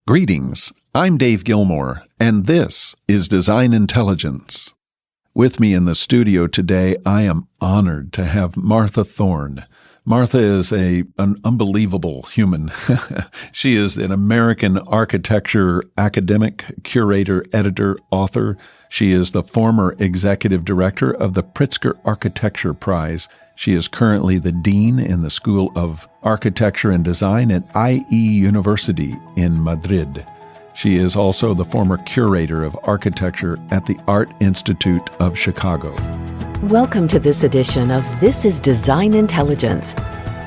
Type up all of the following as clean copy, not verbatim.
Greetings, I'm Dave Gilmore, and this is Design Intelligence. With me in the studio today, I am honored to have Martha Thorne. Martha is an unbelievable human. She is an American architecture academic, curator, editor, author. She is the former executive director of the Pritzker Architecture Prize. She is currently the dean in the School of Architecture and Design at IE University in Madrid. She is also the former curator of architecture at the Art Institute of Chicago. Welcome to this edition of This Is Design Intelligence.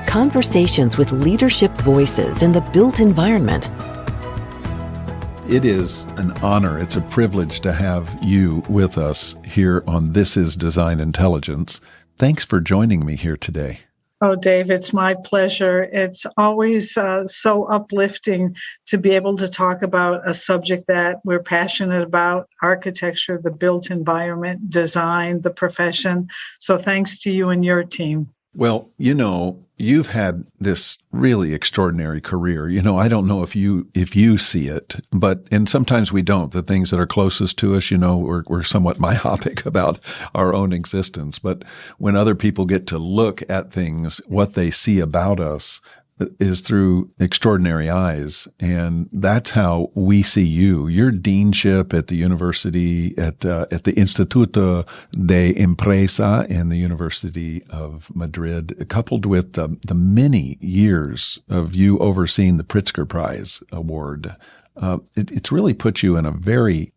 Conversations with leadership voices in the built environment. It is an honor, it's a privilege to have you with us here on This Is Design Intelligence. Thanks for joining me here today. Oh, Dave, it's my pleasure. It's always so uplifting to be able to talk about a subject that we're passionate about, architecture, the built environment, design, the profession. So thanks to you and your team. Well, you've had this really extraordinary career. I don't know if you see it, and sometimes we don't. The things that are closest to us, we're somewhat myopic about our own existence. But when other people get to look at things, what they see about us is through extraordinary eyes. And that's how we see you. Your deanship at the university, at the Instituto de Empresa in the University of Madrid, coupled with the many years of you overseeing the Pritzker Prize award, it's really put you in a very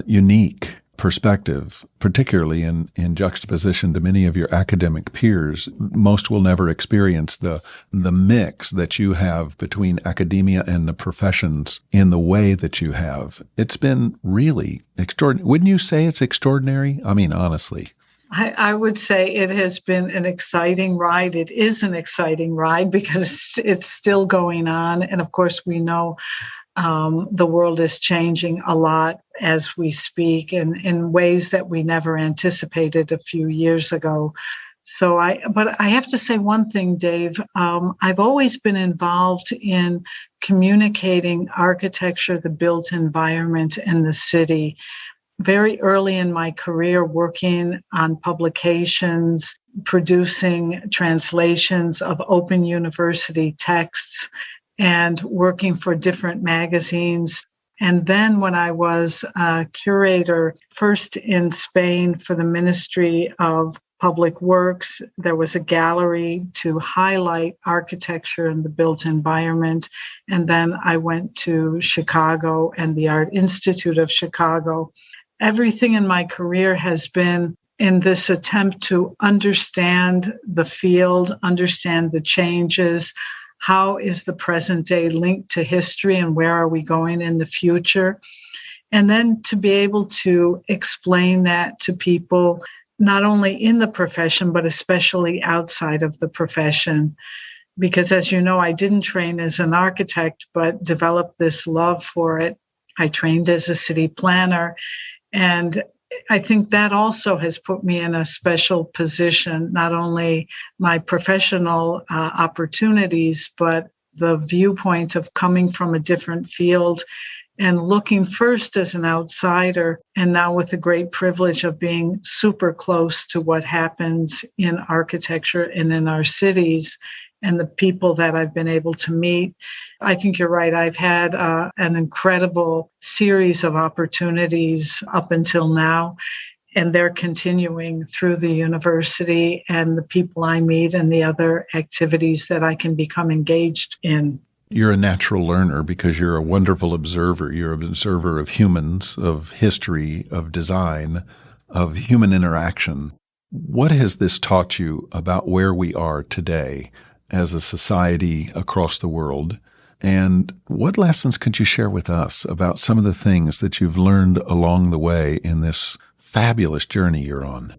unique perspective, particularly in juxtaposition to many of your academic peers. Most will never experience the mix that you have between academia and the professions in the way that you have. It's been really extraordinary. Wouldn't you say it's extraordinary? I mean, honestly. I would say it has been an exciting ride. It is an exciting ride because it's still going on. And of course, we know the world is changing a lot as we speak in ways that we never anticipated a few years ago. But I have to say one thing, Dave. I've always been involved in communicating architecture, the built environment in the city. Very early in my career, working on publications, producing translations of open university texts, and working for different magazines. And then when I was a curator, first in Spain for the Ministry of Public Works, there was a gallery to highlight architecture and the built environment. And then I went to Chicago and the Art Institute of Chicago. Everything in my career has been in this attempt to understand the field, understand the changes. How is the present day linked to history and where are we going in the future? And then to be able to explain that to people, not only in the profession, but especially outside of the profession. Because as you know, I didn't train as an architect, but developed this love for it. I trained as a city planner. And I think that also has put me in a special position, not only my professional opportunities, but the viewpoint of coming from a different field and looking first as an outsider, and now with the great privilege of being super close to what happens in architecture and in our cities and the people that I've been able to meet. I think you're right. I've had an incredible series of opportunities up until now, and they're continuing through the university and the people I meet and the other activities that I can become engaged in. You're a natural learner because you're a wonderful observer. You're an observer of humans, of history, of design, of human interaction. What has this taught you about where we are today as a society across the world? And what lessons could you share with us about some of the things that you've learned along the way in this fabulous journey you're on?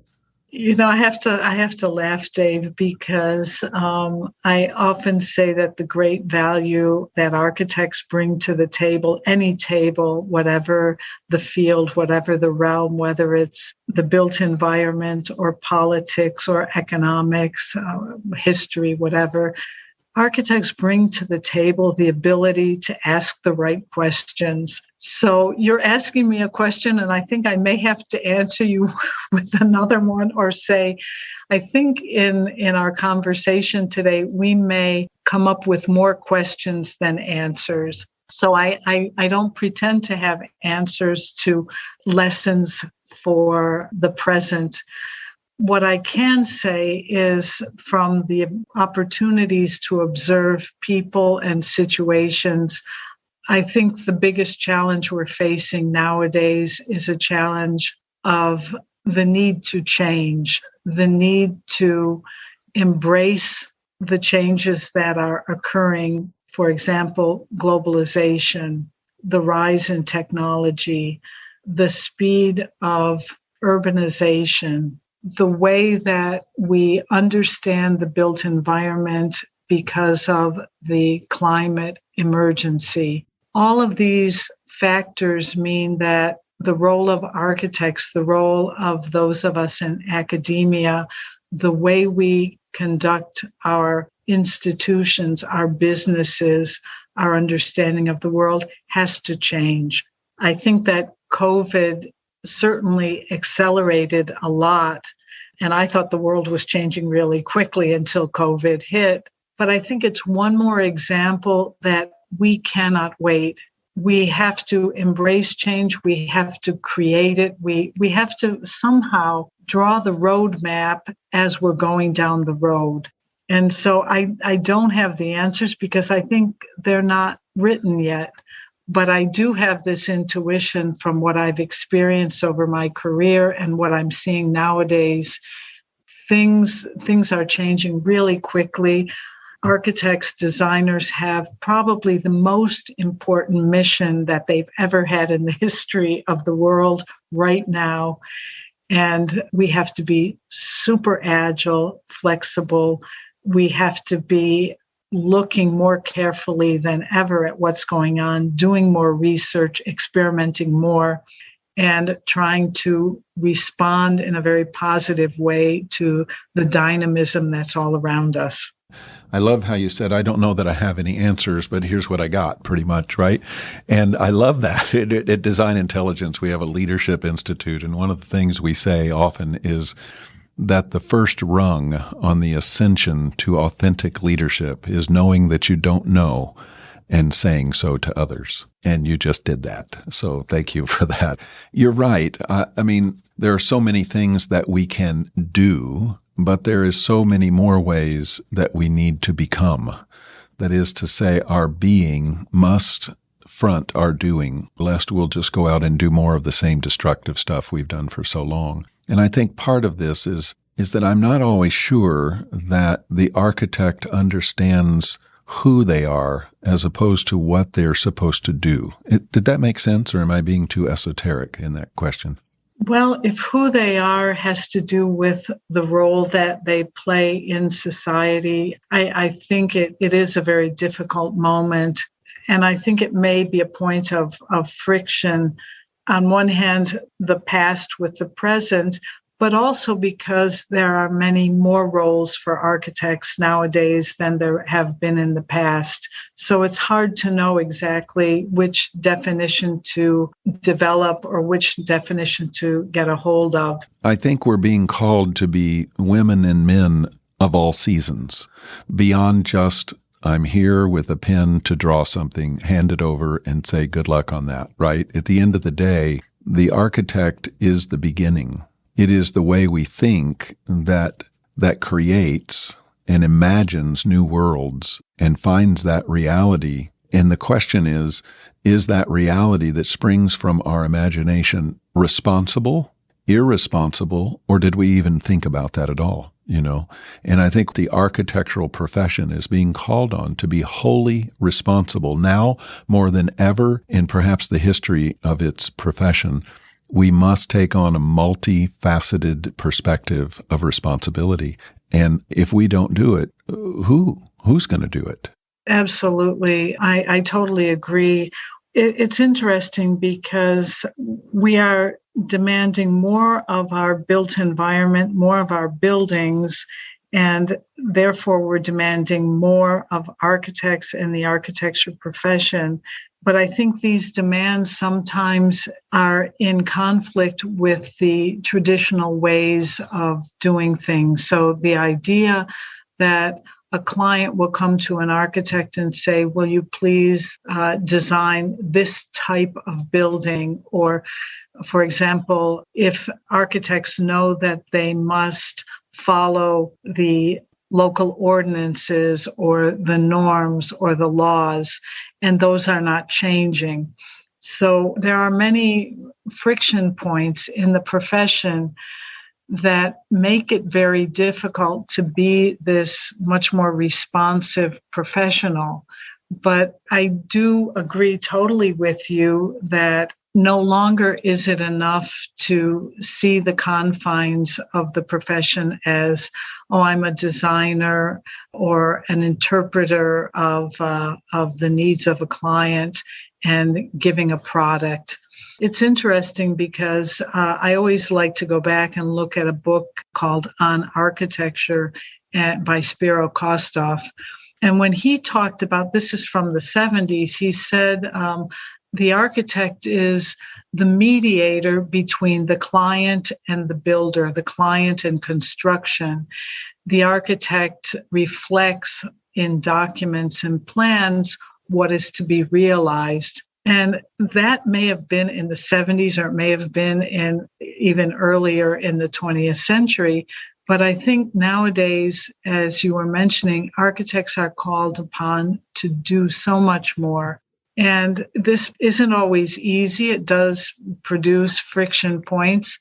I have to laugh, Dave, because I often say that the great value that architects bring to the table, any table, whatever the field, whatever the realm, whether it's the built environment or politics or economics, history, whatever, architects bring to the table the ability to ask the right questions. So you're asking me a question, and I think I may have to answer you with another one, or say, I think in our conversation today, we may come up with more questions than answers. So I don't pretend to have answers to lessons for the present. What I can say is, from the opportunities to observe people and situations, I think the biggest challenge we're facing nowadays is a challenge of the need to change, the need to embrace the changes that are occurring. For example, globalization, the rise in technology, the speed of urbanization, the way that we understand the built environment because of the climate emergency. All of these factors mean that the role of architects, the role of those of us in academia, the way we conduct our institutions, our businesses, our understanding of the world has to change. I think that COVID certainly accelerated a lot. And I thought the world was changing really quickly until COVID hit. But I think it's one more example that we cannot wait. We have to embrace change. We have to create it. We have to somehow draw the roadmap as we're going down the road. And so I don't have the answers because I think they're not written yet. But I do have this intuition from what I've experienced over my career and what I'm seeing nowadays. Things are changing really quickly. Architects, designers have probably the most important mission that they've ever had in the history of the world right now. And we have to be super agile, flexible. We have to be looking more carefully than ever at what's going on, doing more research, experimenting more, and trying to respond in a very positive way to the dynamism that's all around us. I love how you said, I don't know that I have any answers, but here's what I got, pretty much, right? And I love that. At Design Intelligence, we have a leadership institute, and one of the things we say often is that the first rung on the ascension to authentic leadership is knowing that you don't know and saying so to others. And you just did that. So thank you for that. You're right. I mean, there are so many things that we can do, but there is so many more ways that we need to become. That is to say, our being must front our doing, lest we'll just go out and do more of the same destructive stuff we've done for so long. And I think part of this is that I'm not always sure that the architect understands who they are as opposed to what they're supposed to do. Did that make sense, or am I being too esoteric in that question? Well, if who they are has to do with the role that they play in society, I think it is a very difficult moment. And I think it may be a point of friction. On one hand, the past with the present, but also because there are many more roles for architects nowadays than there have been in the past. So it's hard to know exactly which definition to develop or which definition to get a hold of. I think we're being called to be women and men of all seasons, beyond just I'm here with a pen to draw something, hand it over, and say good luck on that, right? At the end of the day, the architect is the beginning. It is the way we think that creates and imagines new worlds and finds that reality. And the question is that reality that springs from our imagination responsible, irresponsible, or did we even think about that at all? And I think the architectural profession is being called on to be wholly responsible now more than ever in perhaps the history of its profession. We must take on a multifaceted perspective of responsibility. And if we don't do it, who's going to do it? Absolutely. I totally agree. It's interesting because we are demanding more of our built environment, more of our buildings, And therefore, we're demanding more of architects and the architecture profession. But I think these demands sometimes are in conflict with the traditional ways of doing things. So the idea that a client will come to an architect and say, will you please design this type of building? Or, for example, if architects know that they must follow the local ordinances or the norms or the laws, and those are not changing. So there are many friction points in the profession that make it very difficult to be this much more responsive professional. But I do agree totally with you that no longer is it enough to see the confines of the profession as, oh, I'm a designer or an interpreter of the needs of a client and giving a product. It's interesting because I always like to go back and look at a book called On Architecture by Spiro Kostoff. And when he talked about, this is from the 70s, he said the architect is the mediator between the client and the builder, the client and construction. The architect reflects in documents and plans what is to be realized. And that may have been in the 70s, or it may have been in even earlier in the 20th century. But I think nowadays, as you were mentioning, architects are called upon to do so much more. And this isn't always easy. It does produce friction points.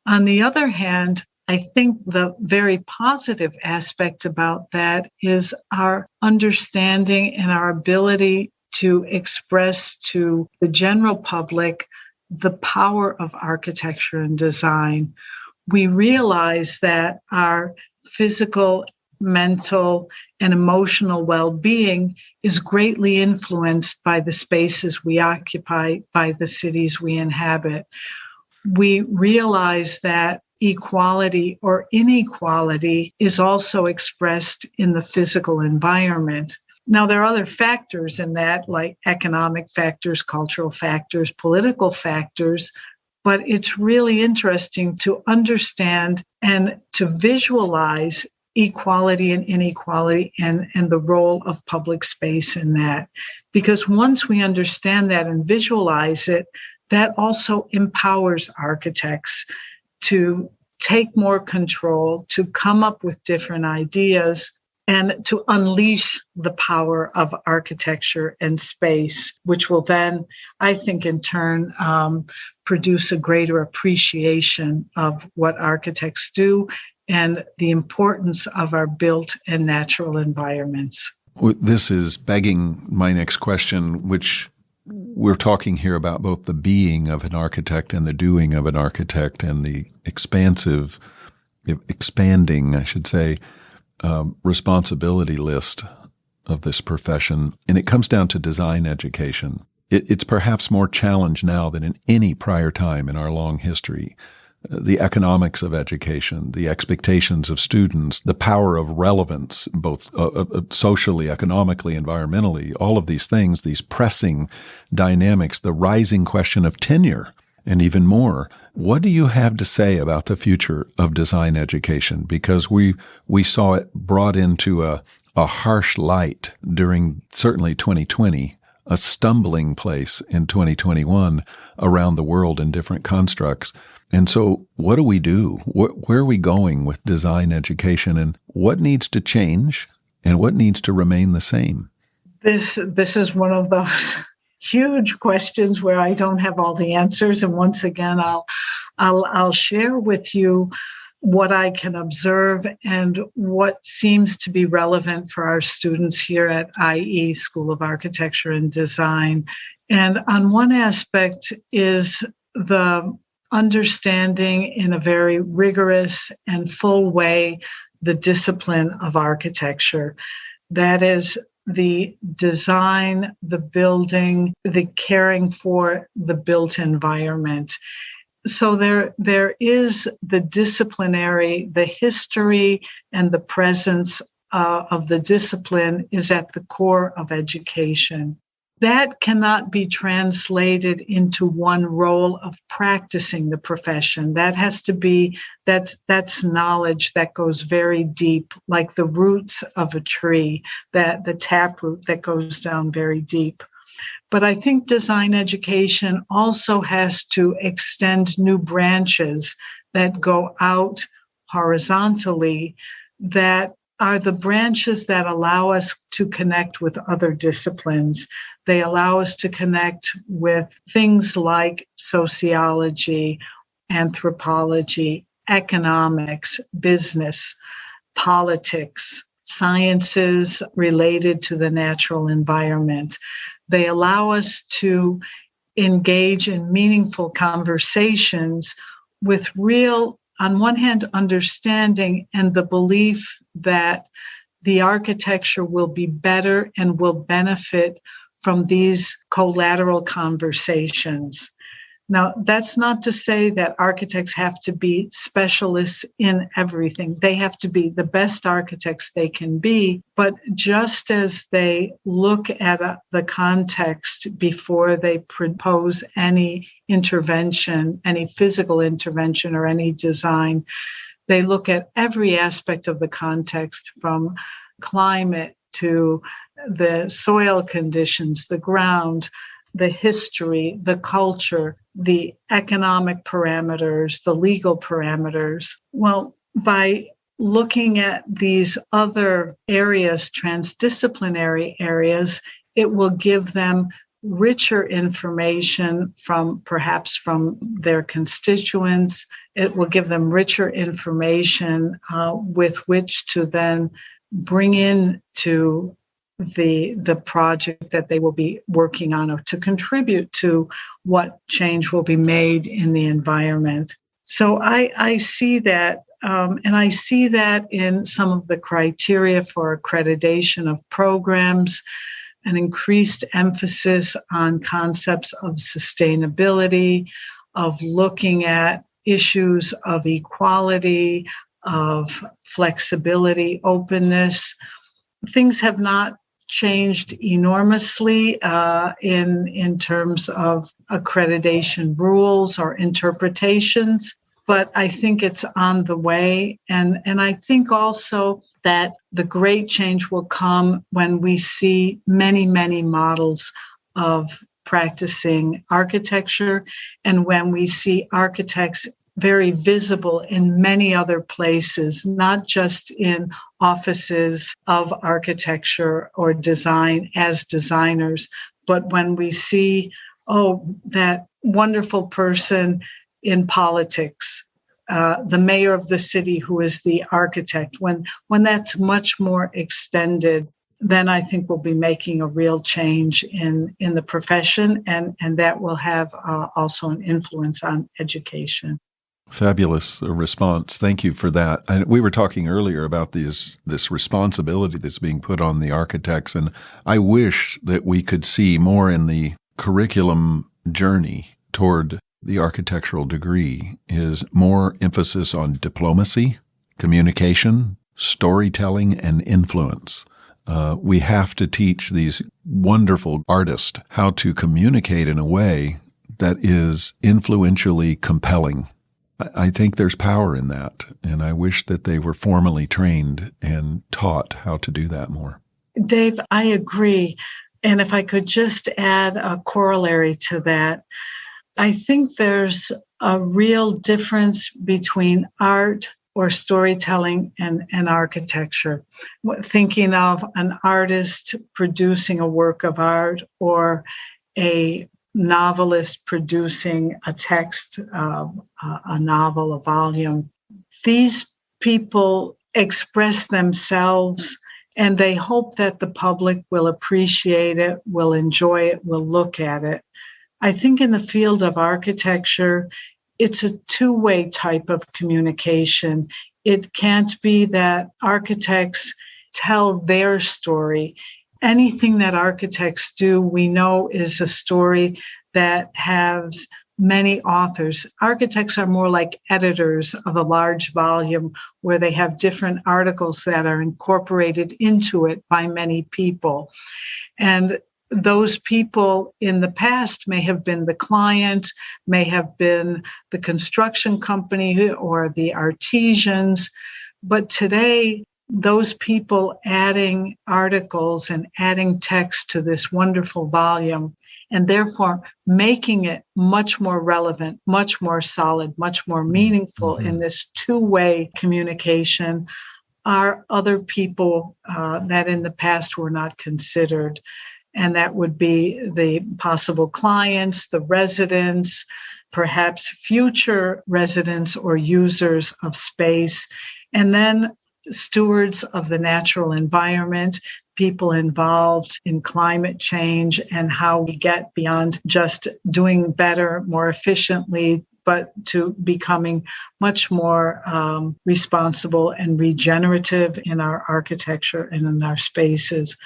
On the other hand, I think the very positive aspect about that is our understanding and our ability to express to the general public the power of architecture and design. We realize that our physical, mental, and emotional well-being is greatly influenced by the spaces we occupy, by the cities we inhabit. We realize that equality or inequality is also expressed in the physical environment. Now, there are other factors in that, like economic factors, cultural factors, political factors, but it's really interesting to understand and to visualize equality and inequality and the role of public space in that. Because once we understand that and visualize it, that also empowers architects to take more control, to come up with different ideas, and to unleash the power of architecture and space, which will then, I think, in turn, produce a greater appreciation of what architects do and the importance of our built and natural environments. This is begging my next question, which we're talking here about both the being of an architect and the doing of an architect and the expanding, I should say, responsibility list of this profession. And it comes down to design education. It's perhaps more challenged now than in any prior time in our long history. The economics of education, the expectations of students, the power of relevance, both socially, economically, environmentally, all of these things, these pressing dynamics, the rising question of tenure, and even more. What do you have to say about the future of design education? Because we saw it brought into a harsh light during certainly 2020, a stumbling place in 2021 around the world in different constructs. And so what do we do? Where are we going with design education, and what needs to change and what needs to remain the same? This is one of those huge questions where I don't have all the answers. And once again, I'll share with you what I can observe and what seems to be relevant for our students here at IE, School of Architecture and Design. And on one aspect is the understanding in a very rigorous and full way the discipline of architecture. That is the design, the building, the caring for the built environment. So there is the disciplinary, the history and the presence of the discipline is at the core of education. That cannot be translated into one role of practicing the profession. That has to be, that's knowledge that goes very deep, like the roots of a tree, that the taproot that goes down very deep. But I think design education also has to extend new branches that go out horizontally, that are the branches that allow us to connect with other disciplines. They allow us to connect with things like sociology, anthropology, economics, business, politics, sciences related to the natural environment. They allow us to engage in meaningful conversations with real, on one hand, understanding and the belief that the architecture will be better and will benefit from these collateral conversations. Now, that's not to say that architects have to be specialists in everything. They have to be the best architects they can be, but just as they look at the context before they propose any intervention, any physical intervention or any design, they look at every aspect of the context, from climate to the soil conditions, the ground, the history, the culture, the economic parameters, the legal parameters. Well, by looking at these other areas, transdisciplinary areas, it will give them richer information perhaps from their constituents. It will give them richer information with which to then bring in to the project that they will be working on, or to contribute to what change will be made in the environment. So I see that, and I see that in some of the criteria for accreditation of programs, an increased emphasis on concepts of sustainability, of looking at issues of equality, of flexibility, openness. Things have not changed enormously in terms of accreditation rules or interpretations, but I think it's on the way. And I think also that the great change will come when we see many, many models of practicing architecture, and when we see architects very visible in many other places, not just in offices of architecture or design as designers, but when we see, that wonderful person in politics, the mayor of the city who is the architect, when that's much more extended, then I think we'll be making a real change in the profession, and that will have also an influence on education. Fabulous response. Thank you for that. And we were talking earlier about this responsibility that's being put on the architects, and I wish that we could see more in the curriculum journey toward the architectural degree is more emphasis on diplomacy, communication, storytelling, and influence. We have to teach these wonderful artists how to communicate in a way that is influentially compelling. I think there's power in that, and I wish that they were formally trained and taught how to do that more. Dave, I agree. And if I could just add a corollary to that, I think there's a real difference between art or storytelling and architecture. Thinking of an artist producing a work of art, or a novelist producing a text, a novel, a volume. These people express themselves, and they hope that the public will appreciate it, will enjoy it, will look at it. I think in the field of architecture, it's a two-way type of communication. It can't be that architects tell their story. Anything that architects do, we know, is a story that has many authors. Architects are more like editors of a large volume where they have different articles that are incorporated into it by many people. And those people in the past may have been the client, may have been the construction company or the artisans. But today, those people adding articles and adding text to this wonderful volume, and therefore making it much more relevant, much more solid, much more meaningful in this two-way communication, are other people that in the past were not considered. And that would be the possible clients, the residents, perhaps future residents or users of space, and then stewards of the natural environment, people involved in climate change and how we get beyond just doing better, more efficiently, but to becoming much more responsible and regenerative in our architecture and in our spaces.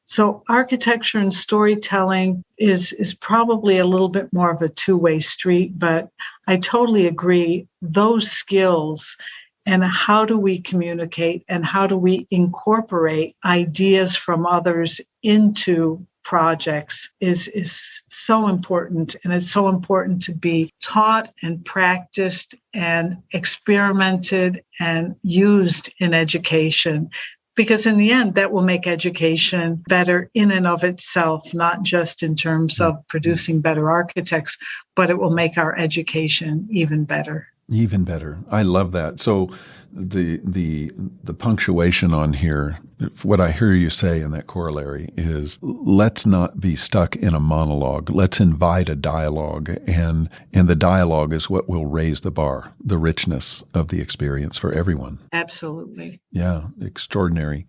So architecture and storytelling is probably a little bit more of a two-way street, but I totally agree. Those skills and how do we communicate and how do we incorporate ideas from others into projects is so important. And it's so important to be taught and practiced and experimented and used in education. Because in the end, that will make education better in and of itself, not just in terms of producing better architects, but it will make our education even better. Even better. I love that. So the punctuation on here, what I hear you say in that corollary is, let's not be stuck in a monologue. Let's invite a dialogue. And the dialogue is what will raise the bar, the richness of the experience for everyone. Absolutely. Yeah, extraordinary.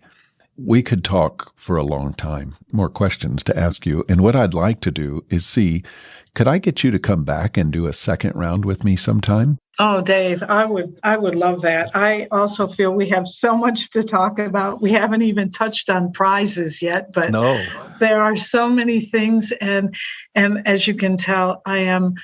We could talk for a long time, more questions to ask you. And what I'd like to do is see, could I get you to come back and do a second round with me sometime? Oh, Dave, I would love that. I also feel we have so much to talk about. We haven't even touched on prizes yet, but there are so many things. And as you can tell, I am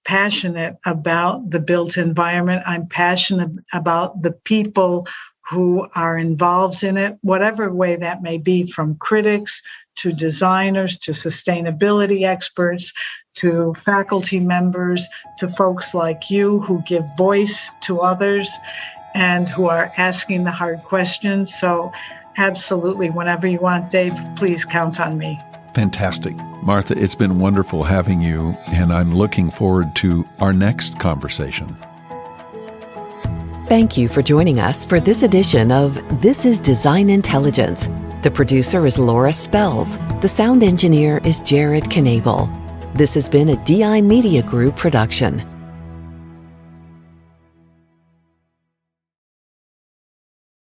passionate about the built environment. I'm passionate about the people who are involved in it, whatever way that may be, from critics to designers to sustainability experts to faculty members to folks like you who give voice to others and who are asking the hard questions. So absolutely, whenever you want, Dave, please count on me. Fantastic. Martha, it's been wonderful having you, and I'm looking forward to our next conversation. Thank you for joining us for this edition of This is Design Intelligence. The producer is Laura Spells. The sound engineer is Jared Knabel. This has been a DI Media Group production.